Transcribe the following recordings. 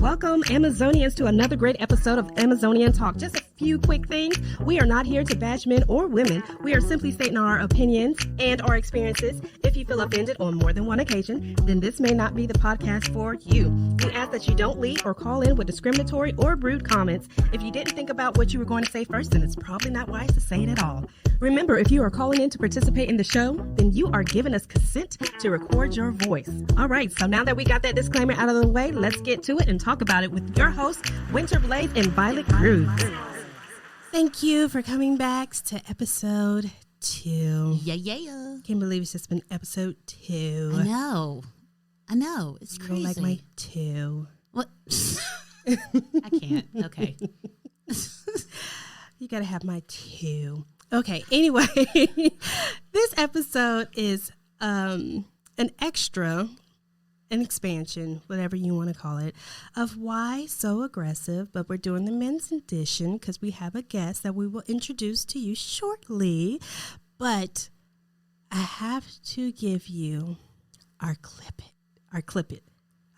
Welcome, Amazonians, to another great episode of Amazonian Talk. Just a few quick things. We are not here to bash men or women. We are simply stating our opinions and our experiences. If you feel offended on more than one occasion, then this may not be the podcast for you. We ask that you don't leave or call in with discriminatory or rude comments. If you didn't think about what you were going to say first, then it's probably not wise to say it at all. Remember, if you are calling in to participate in the show, then you are giving us consent to record your voice. All right, so now that we got that disclaimer out of the way, let's get to it and talk about it with your hosts, Winter Blaze and Violet Cruz. Thank you for coming back to episode 2. Yeah. Can't believe it's just been episode 2. I know. It's crazy. You like my 2. What? I can't. Okay. You gotta have my 2. Okay, anyway, this episode is an expansion, whatever you want to call it, of Why So Aggressive, but we're doing the men's edition because we have a guest that we will introduce to you shortly. But I have to give you our clip it.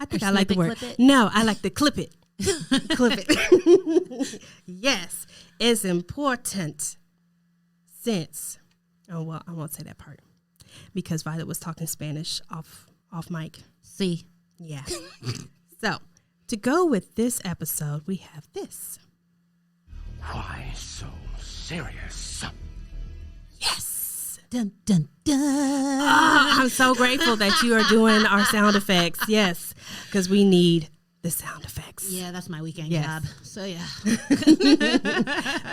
I think I like the word. No, I like the clip it. Clip it. Yes, it's important. Since, I won't say that part because Violet was talking Spanish off mic. See, yeah. So to go with this episode, we have this. Why so serious? Yes. Dun dun dun. Oh, I'm so grateful that you are doing our sound effects. Yes, because we need the sound effects. Yeah, that's my weekend Yes. job. So yeah.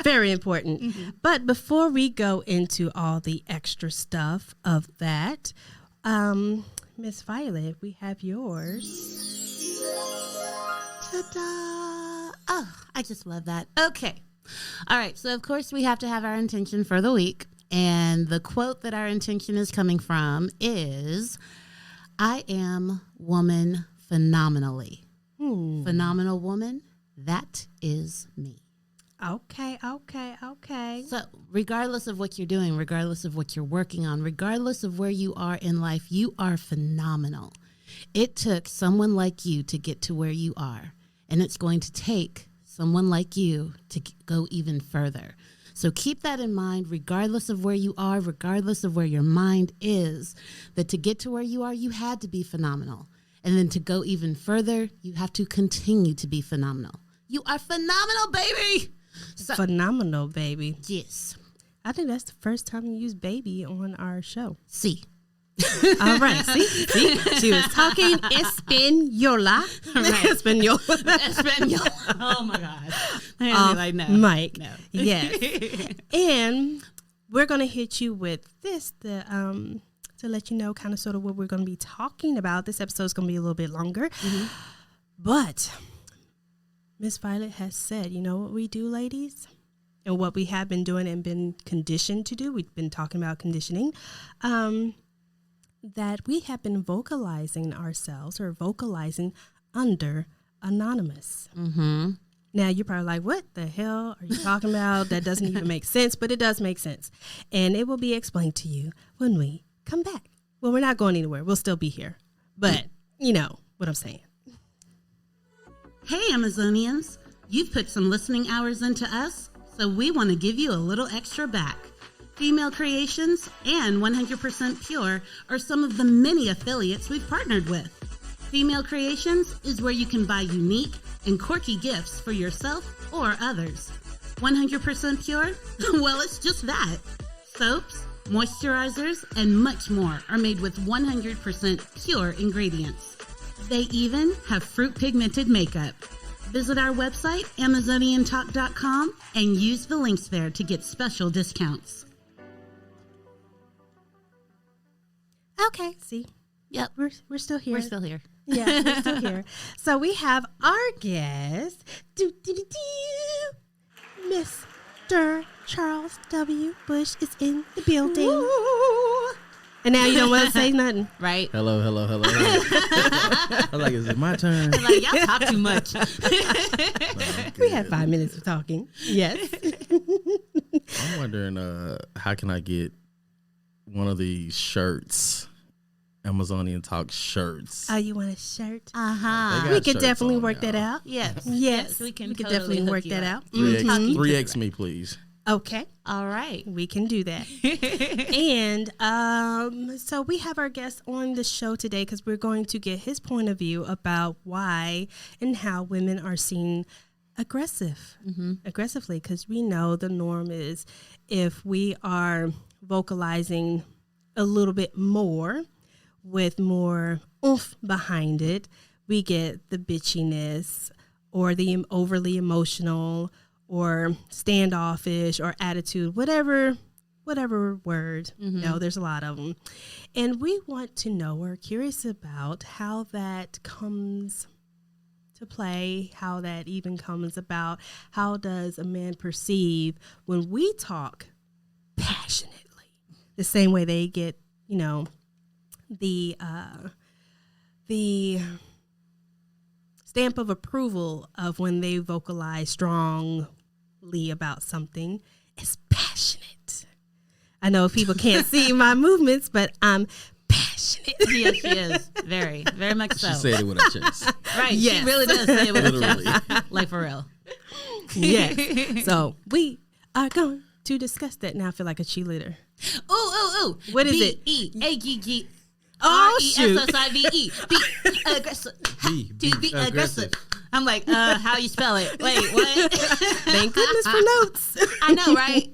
Very important. Mm-hmm. But before we go into all the extra stuff of that, Miss Violet, we have yours. Ta-da! Oh, I just love that. Okay. All right. So, of course, we have to have our intention for the week. And the quote that our intention is coming from is, I am woman phenomenally. Phenomenal woman, that is me. Okay. So regardless of what you're doing, regardless of what you're working on, regardless of where you are in life, you are phenomenal. It took someone like you to get to where you are, and it's going to take someone like you to go even further. So keep that in mind, regardless of where you are, regardless of where your mind is, that to get to where you are, you had to be phenomenal. And then to go even further, you have to continue to be phenomenal. You are phenomenal, baby. So, phenomenal, baby. Yes. I think that's the first time you used baby on our show. See. All right. See? She was talking Española. Right. Española. Oh, my God. No. Mike. No. Yes. And we're going to hit you with this, to let you know kind of sort of what we're going to be talking about. This episode is going to be a little bit longer. Mm-hmm. But Miss Violet has said, you know what we do, ladies? And what we have been doing and been conditioned to do. We've been talking about conditioning. That we have been vocalizing ourselves or vocalizing under anonymous. Mm-hmm. Now, you're probably like, what the hell are you talking about? That doesn't even make sense, but it does make sense. And it will be explained to you when we come back. Well, we're not going anywhere. We'll still be here. But you know what I'm saying. Hey, Amazonians. You've put some listening hours into us, so we want to give you a little extra back. Female Creations and 100% Pure are some of the many affiliates we've partnered with. Female Creations is where you can buy unique and quirky gifts for yourself or others. 100% Pure? Well, it's just that. Soaps, moisturizers, and much more are made with 100% pure ingredients. They even have fruit pigmented makeup. Visit our website, AmazonianTalk.com, and use the links there to get special discounts. Okay, see. Yep. We're still here. We're still here. Yeah, we're still here. So we have our guest, Mr. Charles W. Bush is in the building. Ooh. And now you don't want to say nothing. Right? Hello. I'm like, is it my turn? Like, y'all talk too much. We had 5 minutes of talking. Yes. I'm wondering, how can I get one of these shirts Amazonian Talk shirts. Oh, you want a shirt? They Uh-huh. got We could shirts definitely on, work that y'all. out. Yes. Yes, We can we could totally definitely hook work you that up. out. 3X me, please. Okay, All right. we can do that. And so we have our guest on the show today because we're going to get his point of view about why and how women are seen aggressively, because we know the norm is if we are vocalizing a little bit more with more oomph behind it, we get the bitchiness or the overly emotional or standoffish or attitude, whatever word. You know, there's a lot of them. And we want to know, we're curious about how that comes to play, how that even comes about. How does a man perceive when we talk passionately the same way they get, you know, the stamp of approval of when they vocalize strongly about something? Is passionate. I know people can't see my movements, but I'm passionate. Yes, she is. Very, very much so. She said it with her chest. Right. Yes. She really does say it with her Literally. chest. Like for real. Yes. So we are going to discuss that. Now I feel like a cheerleader. Ooh. What is it? B-E-A-G-G. Oh, shoot. R-E-S-S-I-V-E. Be aggressive. Be Be aggressive. I'm like, how you spell it? Wait, what? Thank goodness for notes. I know, right?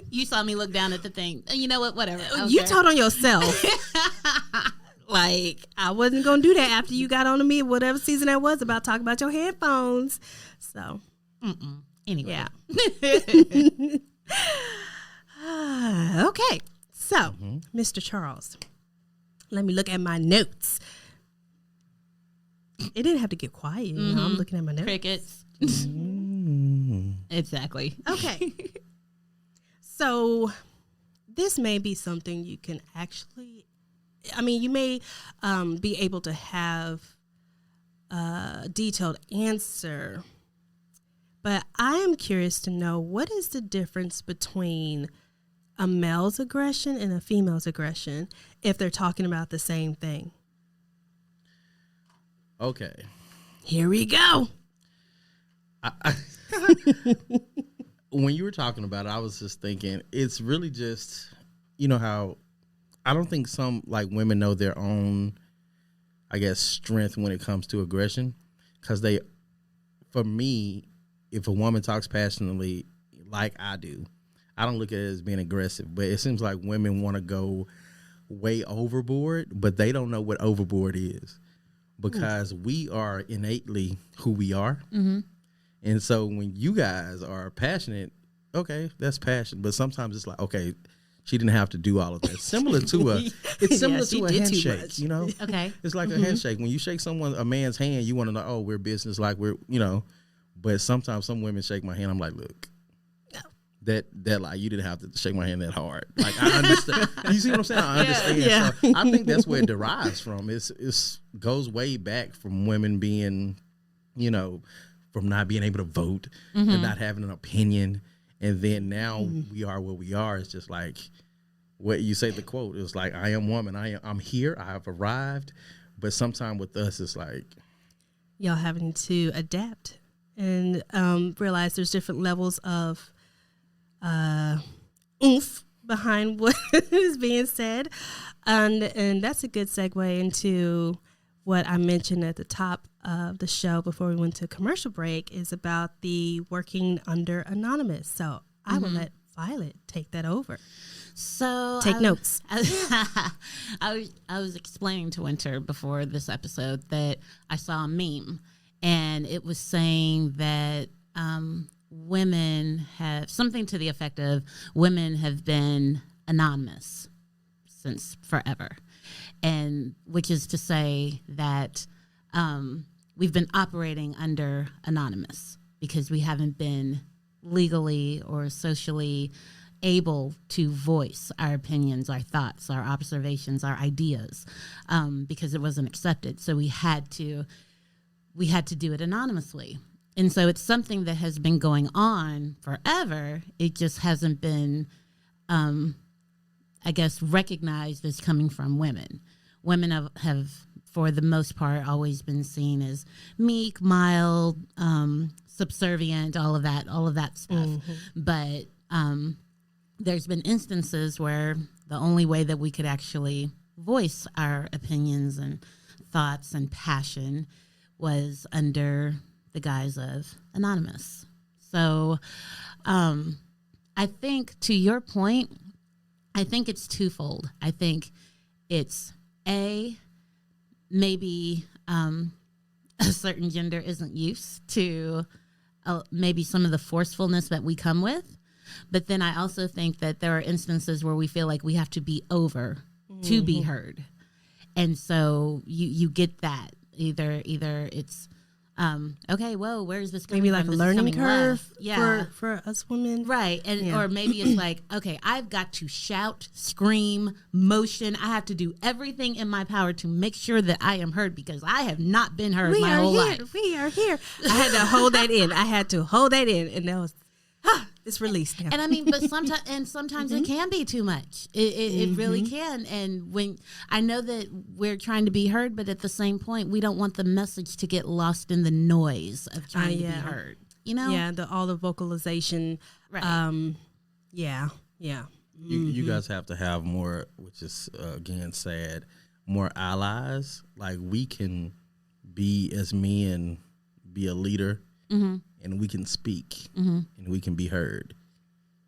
You saw me look down at the thing. You know what? Whatever. I don't You care. told on yourself. Like, I wasn't going to do that after you got on to me, whatever season that was, about talking about your headphones. So, Anyway. yeah. Okay. So, Mr. Charles, let me look at my notes. It didn't have to get quiet. You know, I'm looking at my notes. Crickets. Exactly. Okay. So, this may be something you can actually, I mean, you may be able to have a detailed answer, but I am curious to know, what is the difference between a male's aggression and a female's aggression if they're talking about the same thing? Okay. Here we go. When you were talking about it, I was just thinking, it's really just, you know how I don't think some like women know their own, I guess, strength when it comes to aggression. Because for me, if a woman talks passionately like I do, I don't look at it as being aggressive. But it seems like women want to go way overboard, but they don't know what overboard is. Because we are innately who we are. And so when you guys are passionate, okay, that's passion. But sometimes it's like, okay, she didn't have to do all of that. Similar to a she to a did too handshake, much. you know? Okay. It's like a handshake. When you shake a man's hand, you want to know, oh, we're business, like we're, you know. But sometimes some women shake my hand, I'm like, look. That like you didn't have to shake my hand that hard. Like I understand. You see what I'm saying? I understand. Yeah. So I think that's where it derives from. It's goes way back from women being, you know, from not being able to vote and not having an opinion, and then now we are where we are. It's just like what you say. The quote is like, "I am woman. I'm here. I have arrived." But sometimes with us, it's like Y'all having to adapt and realize there's different levels of oomph behind what is being said, and that's a good segue into what I mentioned at the top of the show before we went to commercial break, is about the working under anonymous. So I will let Violet take that over. So Take notes. I was explaining to Winter before this episode that I saw a meme, and it was saying that women have something to the effect of women have been anonymous since forever, and which is to say that we've been operating under anonymous because we haven't been legally or socially able to voice our opinions, our thoughts, our observations, our ideas, because it wasn't accepted. So we had to do it anonymously. And so it's something that has been going on forever. It just hasn't been, I guess, recognized as coming from women. women have for the most part always been seen as meek, mild, subservient, all of that stuff. But there's been instances where the only way that we could actually voice our opinions and thoughts and passion was under the guise of anonymous. So I think, to your point, I think it's twofold. I think it's maybe a certain gender isn't used to maybe some of the forcefulness that we come with. But then I also think that there are instances where we feel like we have to be over to be heard. And so you get that. Either it's, okay, whoa, where is this coming Maybe like from? a This is learning coming curve left. Yeah. for us women. Right. And or maybe it's like, okay, I've got to shout, scream, motion. I have to do everything in my power to make sure that I am heard because I have not been heard my whole life. We are here. I had to hold that in. And that was, it's released now. And I mean, but sometimes it can be too much. It really can. And when I know that we're trying to be heard, but at the same point, we don't want the message to get lost in the noise of trying to be heard. You know? Yeah, all the vocalization. Right. Yeah. You guys have to have more, which is again sad, more allies. Like we can be as men, be a leader. And we can speak and we can be heard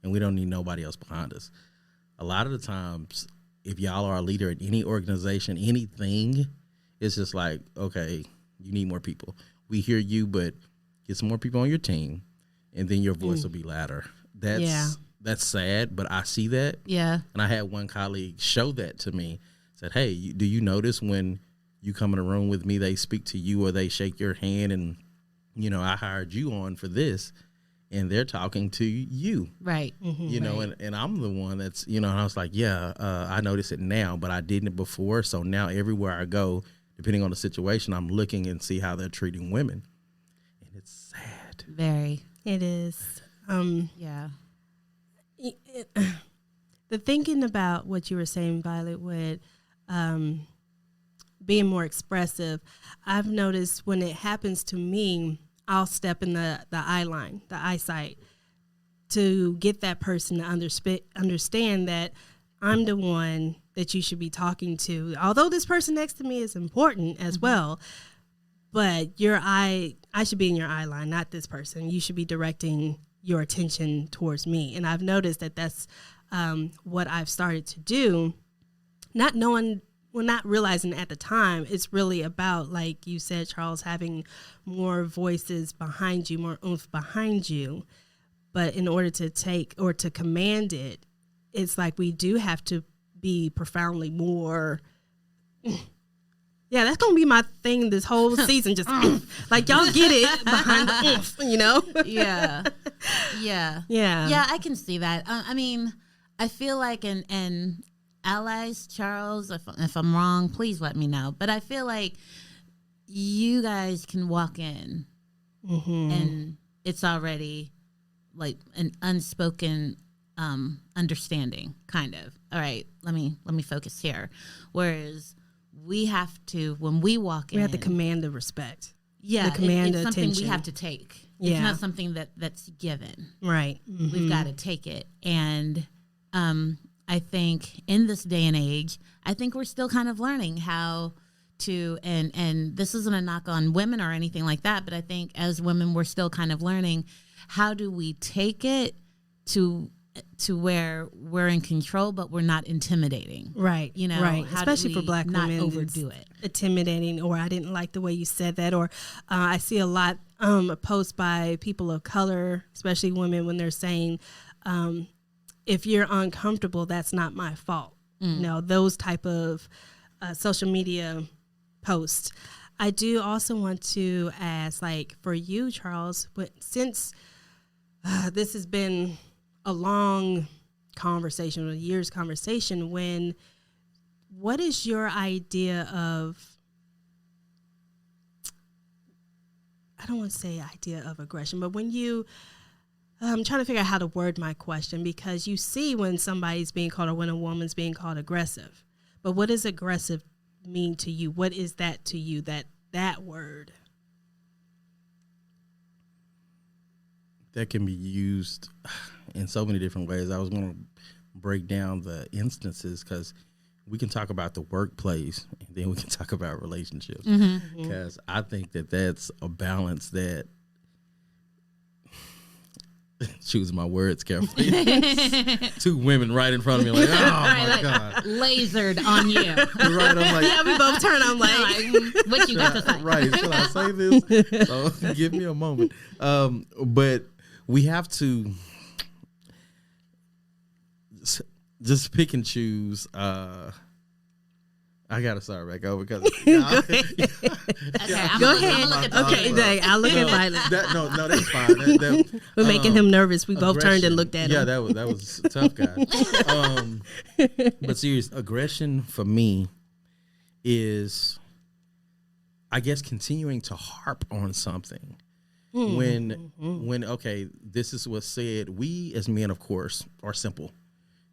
and we don't need nobody else behind us. A lot of the times, if y'all are a leader in any organization, anything, it's just like, okay, you need more people. We hear you, but get some more people on your team and then your voice will be louder. That's sad, but I see that. Yeah. And I had one colleague show that to me, said, hey, do you notice when you come in a room with me, they speak to you or they shake your hand and you know, I hired you on for this, and they're talking to you. Right. You know, and I'm the one that's, you know, and I was like, I notice it now, but I didn't before. So now everywhere I go, depending on the situation, I'm looking and see how they're treating women. And it's sad. Very. It is. Yeah. The thinking about what you were saying, Violet, with being more expressive, I've noticed when it happens to me, I'll step in the eye line, the eyesight, to get that person to understand that I'm the one that you should be talking to. Although this person next to me is important as well, but I should be in your eye line, not this person. You should be directing your attention towards me. And I've noticed that that's what I've started to do, not realizing at the time, it's really about, like you said, Charles, having more voices behind you, more oomph behind you. But in order to take or to command it, it's like we do have to be profoundly more. Yeah, that's going to be my thing this whole season. Just like y'all get it behind the oomph, you know? Yeah. Yeah, I can see that. I mean, I feel like and allies, Charles, if I'm wrong, please let me know. But I feel like you guys can walk in and it's already like an unspoken understanding, kind of. All right, let me focus here. Whereas we have to, when we walk in, we have to command the respect. Yeah, the command it's something attention. we have to take. Yeah. It's not something that's given. Right. We've got to take it. And I think in this day and age, I think we're still kind of learning how to, and this isn't a knock on women or anything like that, but I think as women, we're still kind of learning how do we take it to where we're in control, but we're not intimidating. Right. You know, right. how Especially do for we Black not women. overdo it. Intimidating, or I didn't like the way you said that, or I see a lot posts by people of color, especially women, when they're saying, if you're uncomfortable, that's not my fault. You know, those type of social media posts. I do also want to ask, like, for you, Charles, but since this has been a long conversation, a year's conversation, what is your idea of, I don't want to say idea of aggression, but when you, I'm trying to figure out how to word my question, because you see when somebody's being called or when a woman's being called aggressive, but what does aggressive mean to you? What is that to you, that word? That can be used in so many different ways. I was going to break down the instances because we can talk about the workplace and then we can talk about relationships. Because I think that that's a balance that, choose my words carefully. Two women right in front of me, like, oh my God. Lasered on you. Right, I'm like, Yeah, we both turn. I'm like, What you got to say? right, should I say this? So give me a moment. But we have to just pick and choose. I gotta start back over because Okay, I'm go gonna ahead. look at Okay, Dang, I'll look at Violet. no, that's fine. We're making him nervous. We both turned and aggression. looked at Yeah, him. that was a tough guy. But serious aggression for me is, I guess, continuing to harp on something. When okay, this is what's said. We as men, of course, are simple,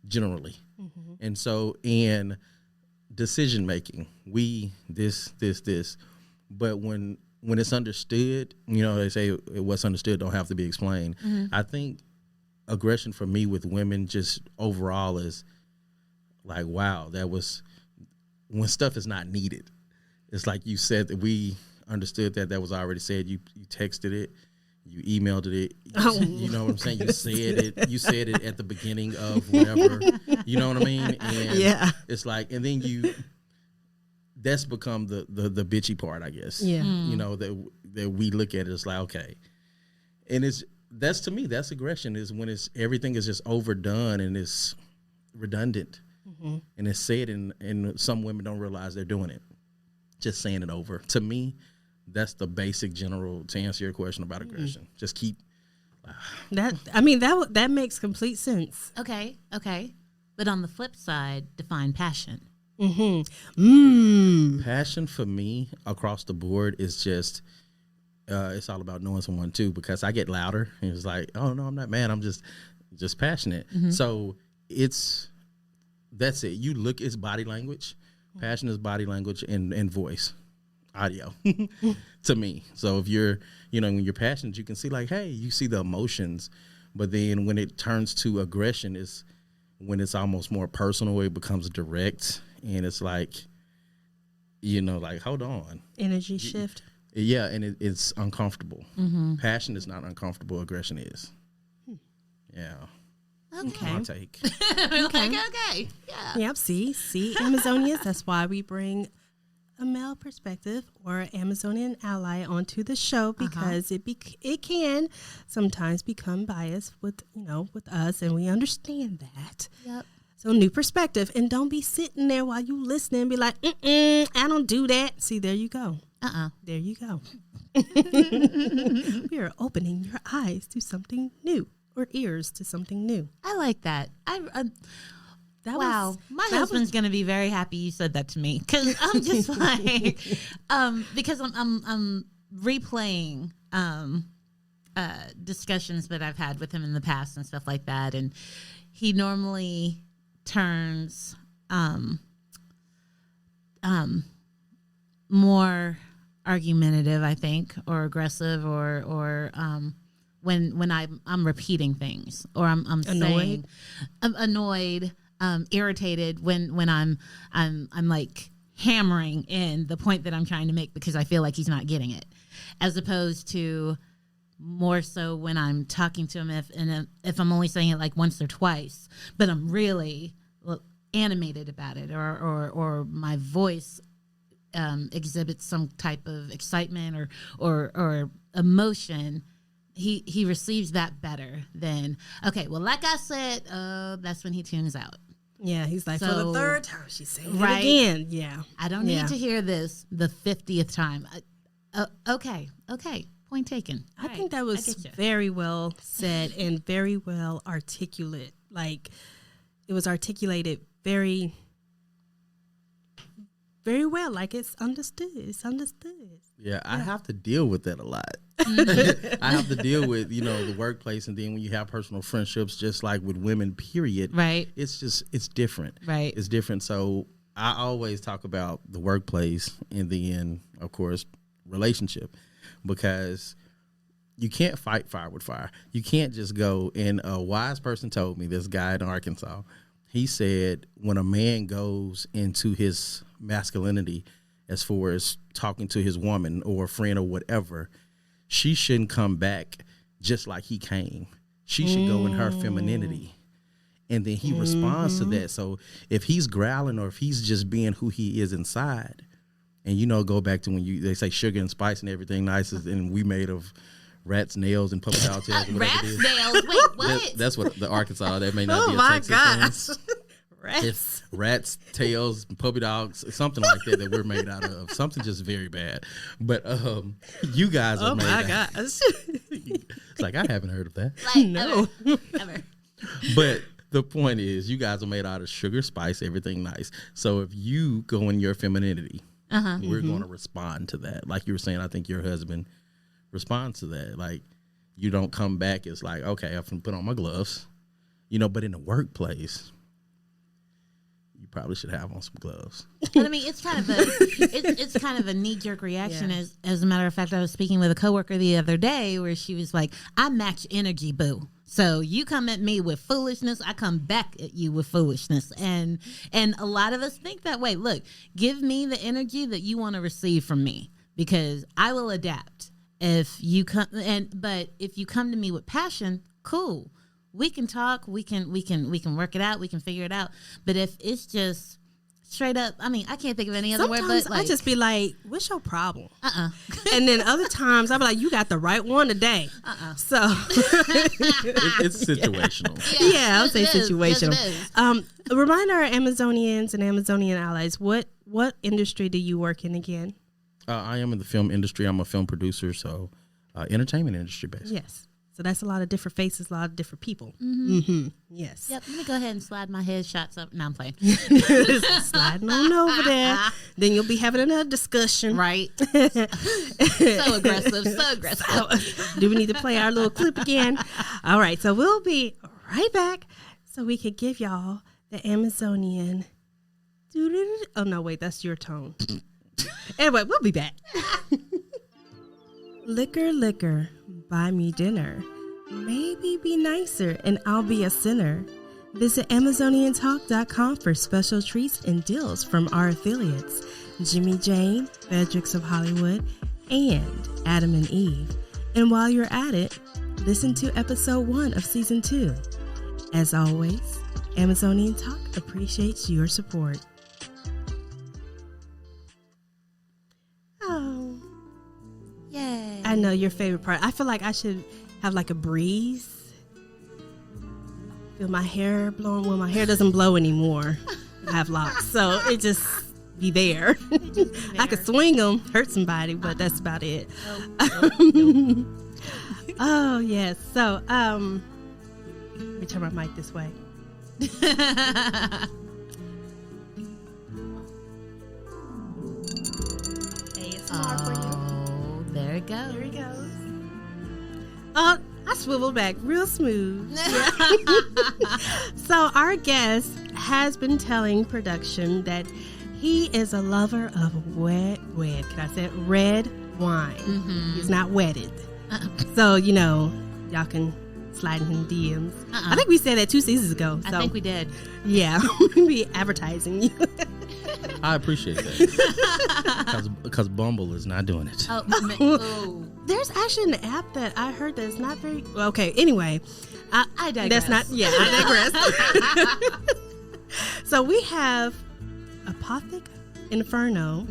generally, and so in decision making, we this. But when it's understood, you know, they say what's understood don't have to be explained. I think aggression for me with women just overall is like, wow, that was when stuff is not needed. It's like you said that we understood that was already said. You texted it, you emailed it. You know what I'm saying? You said it at the beginning of whatever. You know what I mean? And Yeah. it's like, and then that's become the bitchy part, I guess. Yeah. You know, that we look at it as like, okay. And that's to me, that's aggression, is when everything is just overdone and it's redundant. And it's said and some women don't realize they're doing it. Just saying it over. To me, that's the basic general, to answer your question about aggression. Just keep. That makes complete sense. Okay. But on the flip side, define passion. Passion for me across the board is just, it's all about knowing someone too, because I get louder and it's like, oh no, I'm not mad. I'm just passionate. So that's it. You look, it's body language. Passion is body language and voice, audio to me. So if when you're passionate, you can see like, hey, you see the emotions, but then when it turns to aggression is when it's almost more personal. It becomes direct and it's like, like, hold on. Energy shift. Yeah. And it's uncomfortable. Passion is not uncomfortable. Aggression is. Yeah. Okay. My take. Okay. Yeah. Yep. See, Amazonians. That's why we bring a male perspective or Amazonian ally onto the show, because it can sometimes become biased with us, and we understand that. Yep. So new perspective, and don't be sitting there while you listening and be like, I don't do that. See, there you go. There you go. We are opening your eyes to something new, or ears to something new. I like that. Wow. My husband's going to be very happy you said that to me, because I'm just like, because I'm replaying discussions that I've had with him in the past and stuff like that. And he normally turns more argumentative, I think, or aggressive, or when I'm repeating things, or I'm Annoyed? I'm annoyed, irritated when I'm like hammering in the point that I'm trying to make, because I feel like he's not getting it, as opposed to more so when I'm talking to him, if I'm only saying it like once or twice, but I'm really animated about it, or my voice exhibits some type of excitement or emotion. He receives that better than, okay, well, like I said, that's when he tunes out. Yeah, he's like, for the So, third time, she's saying right. it again. Yeah. I don't Yeah. need to hear this the 50th time. Okay, point taken. I think that was very well said and very well articulate. Like, it was articulated very, very well. Like, it's understood. Yeah, I have to deal with that a lot. I have to deal with, the workplace, and then when you have personal friendships, just like with women, period. Right. It's different. Right. It's different. So I always talk about the workplace and then, of course, relationship, because you can't fight fire with fire. You can't just go. And a wise person told me, this guy in Arkansas, he said when a man goes into his masculinity as far as talking to his woman or a friend or whatever, she shouldn't come back just like he came. She should go in her femininity. And then he responds to that. So if he's growling or if he's just being who he is inside, and, you know, go back to when they say sugar and spice and everything nice, and we made of rats' nails and puppy dog tails. Rats' nails? Wait, what? That's what the Arkansas, that may not Oh be a my Texas gosh. thing. Rats. It's rats, tails, puppy dogs, something like that we're made out of. Something just very bad. But you guys are Oh made my out. gosh. It's like, I haven't heard of that. Like, No. Ever. But the point is, you guys are made out of sugar, spice, everything nice. So if you go in your femininity, we're going to respond to that. Like you were saying, I think your husband responds to that. Like, you don't come back. It's like, okay, I'm going to put on my gloves. You know, but in the workplace, you probably should have on some gloves. But I mean, it's kind of a it's kind of a knee jerk reaction. Yeah. As a matter of fact, I was speaking with a coworker the other day where she was like, "I match energy, boo. So you come at me with foolishness, I come back at you with foolishness." And a lot of us think that way. Look, give me the energy that you want to receive from me, because I will adapt. If you come but if you come to me with passion, cool. We can talk, we can work it out, we can figure it out. But if it's just straight up, I mean, I can't think of any other word, Sometimes but like, I just be like, what's your problem? And then other times I be like, you got the right one today. So It's situational. yeah, I'll yes, say it is. situational. Yes, it is. Remind our Amazonians and Amazonian allies, what industry do you work in again? I am in the film industry. I'm a film producer, so entertainment industry based. Yes. So that's a lot of different faces, a lot of different people. Mm-hmm. Yes. Yep, let me go ahead and slide my headshots up. No, I'm playing. Sliding on over there. Then you'll be having another discussion. Right. So aggressive, so aggressive. Do we need to play our little clip again? All right. So we'll be right back so we could give y'all the Amazonian. Oh, no, wait. That's your tone. Anyway, we'll be back. Liquor, liquor, buy me dinner. Maybe be nicer and I'll be a sinner. Visit AmazonianTalk.com for special treats and deals from our affiliates, Jimmy Jane, Fredericks of Hollywood, and Adam and Eve. And while you're at it, listen to episode 1 of season 2. As always, Amazonian Talk appreciates your support. Oh. Yay. I know your favorite part. I feel like I should have like a breeze. Feel my hair blowing. Well, my hair doesn't blow anymore. I have locks, so it just be there. I could swing them, hurt somebody, but that's about it. Oh yes. So let me turn my mic this way. ASMR for you. Oh, there it goes. Here he goes. Oh, I swiveled back real smooth. So our guest has been telling production that he is a lover of red. Can I say it? Red wine. Mm-hmm. He's not wedded. So, you know, y'all can slide in him DMs. I think we said that 2 seasons ago. So, I think we did. yeah, we advertising you. I appreciate that because Bumble is not doing it. Oh, oh. There's actually an app that I heard that's not very okay. Anyway, I digress. That's not. Yeah, I digress. So we have Apothic Inferno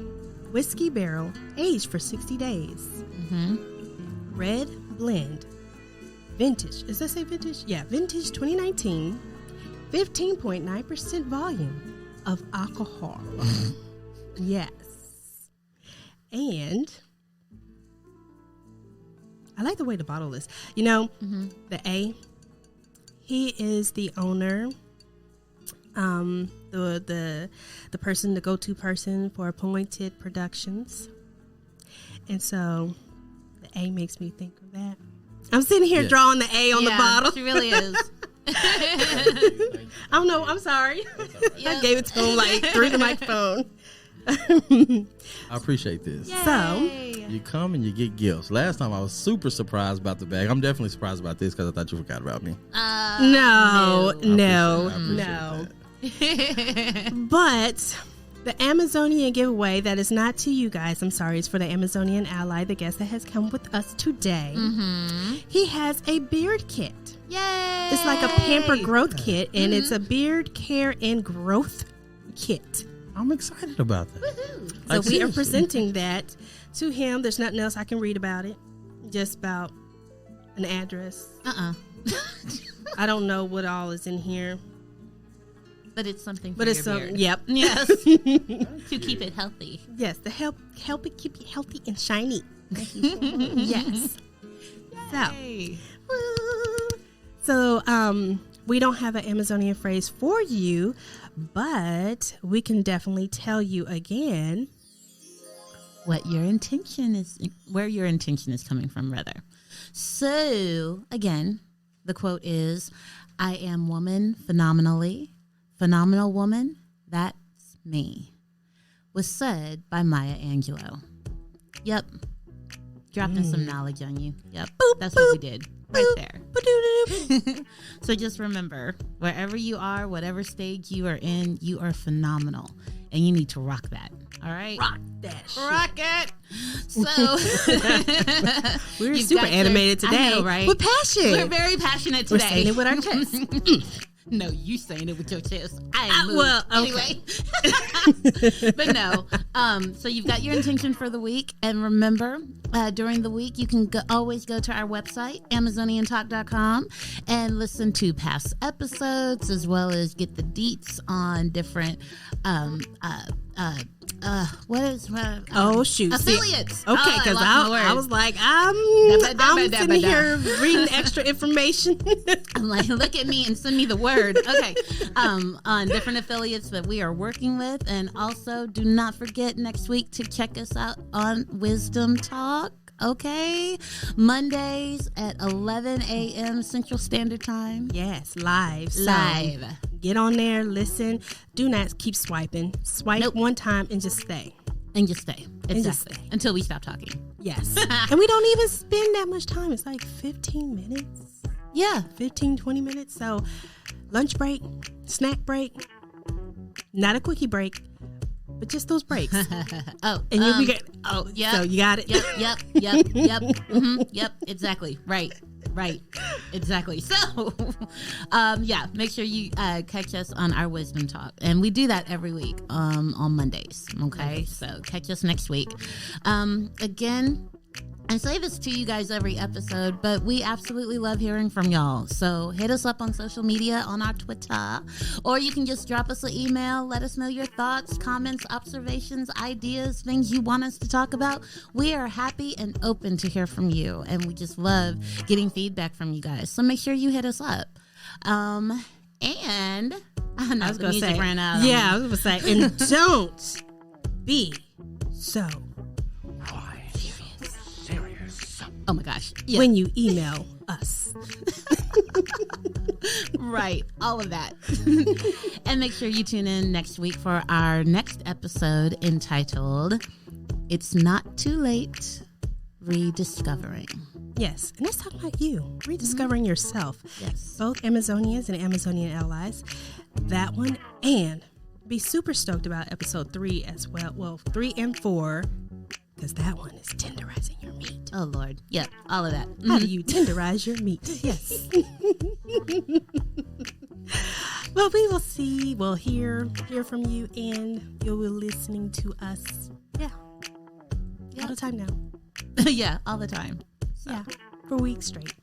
whiskey barrel aged for 60 days. Red blend, vintage. Does that say vintage? Yeah, vintage 2019, 15.9% volume of alcohol. Yes, and I like the way the bottle is. You know, the A. He is the owner, the person, the go-to person for Appointed Productions, and so the A makes me think of that. I'm sitting here Yeah. drawing the A on the Yeah, bottle. She really is. I don't know. I'm sorry. I gave it to him like through the microphone. I appreciate this. So, You come and you get gifts. Last time I was super surprised about the bag. I'm definitely surprised about this because I thought you forgot about me. no. I appreciate that. But the Amazonian giveaway that is not to you guys, I'm sorry, it's for the Amazonian ally, the guest that has come with us today. He has a beard kit. Yay! It's like a pamper growth kit, and it's a beard care and growth kit. I'm excited about that. So Like, we are seriously. presenting that to him. There's nothing else I can read about it. Just about an address. I don't know what all is in here. But it's something for But your it's beard. yep. Yes. To keep it healthy. Yes, to help it keep you healthy and shiny. Yes. So, we don't have an Amazonian phrase for you, but we can definitely tell you again. What your intention is, where your intention is coming from, rather. So, again, the quote is, I am woman phenomenally. Phenomenal woman, that's me. Was said by Maya Angelou. Yep. Dropping some knowledge on you. Yep. That's what we did. Right there. So just remember, wherever you are, whatever stage you are in, you are phenomenal. And you need to rock that. All right? Rock that shit. Rock it. So We're you've super got your- animated today. I know, right? With passion. We're very passionate We're today. saying it with our chest. No, you saying it with your chest. I ain't moved. well, Anyway. But no. So you've got your intention for the week. And remember, during the week, you can always go to our website, AmazonianTalk.com, and listen to past episodes as well as get the deets on different Oh shoot! affiliates. Okay, Oh, because lost my I words. was like, I'm sitting here reading extra information. I'm like, look at me and send me the word. Okay. On different affiliates that we are working with. And also, do not forget next week to check us out on Wisdom Talk. Okay. Mondays at 11 a.m. Central Standard Time. Yes, live. So Live. get on there, listen. Do not keep swiping. Swipe Nope. one time and just stay. And just stay. Exactly. just stay. Until we stop talking. Yes. And we don't even spend that much time. It's like 15 minutes. Yeah. 15, 20 minutes. So lunch break, snack break, not a quickie break, but just those breaks. Oh. And you'll be good. yeah. So you got it. Yep. Yep. Exactly. Right. Exactly. So, yeah, make sure you catch us on our Wisdom Talk. And we do that every week on Mondays. Okay. So catch us next week. Again, I say this to you guys every episode, but we absolutely love hearing from y'all. So hit us up on social media, on our Twitter, or you can just drop us an email. Let us know your thoughts, comments, observations, ideas, things you want us to talk about. We are happy and open to hear from you, and we just love getting feedback from you guys. So make sure you hit us up. And I know I was the going to music say. ran out. Yeah, I was going to say. And don't be so Why so serious? Oh my gosh. Yeah. when you email us. Right, all of that. And make sure you tune in next week for our next episode entitled It's Not Too Late Rediscovering. Yes, and let's talk about you, rediscovering yourself. Yes. Both Amazonians and Amazonian allies. That one, and be super stoked about episode 3 as well. Well, 3 and 4, because that one is tenderizing your meat. Oh, Lord. Yep, all of that. How do you tenderize your meat? Yes. Well, we will see, we'll hear from you, and you'll be listening to us. Yeah. All the time now. Yeah, all the time. Yeah. For weeks straight.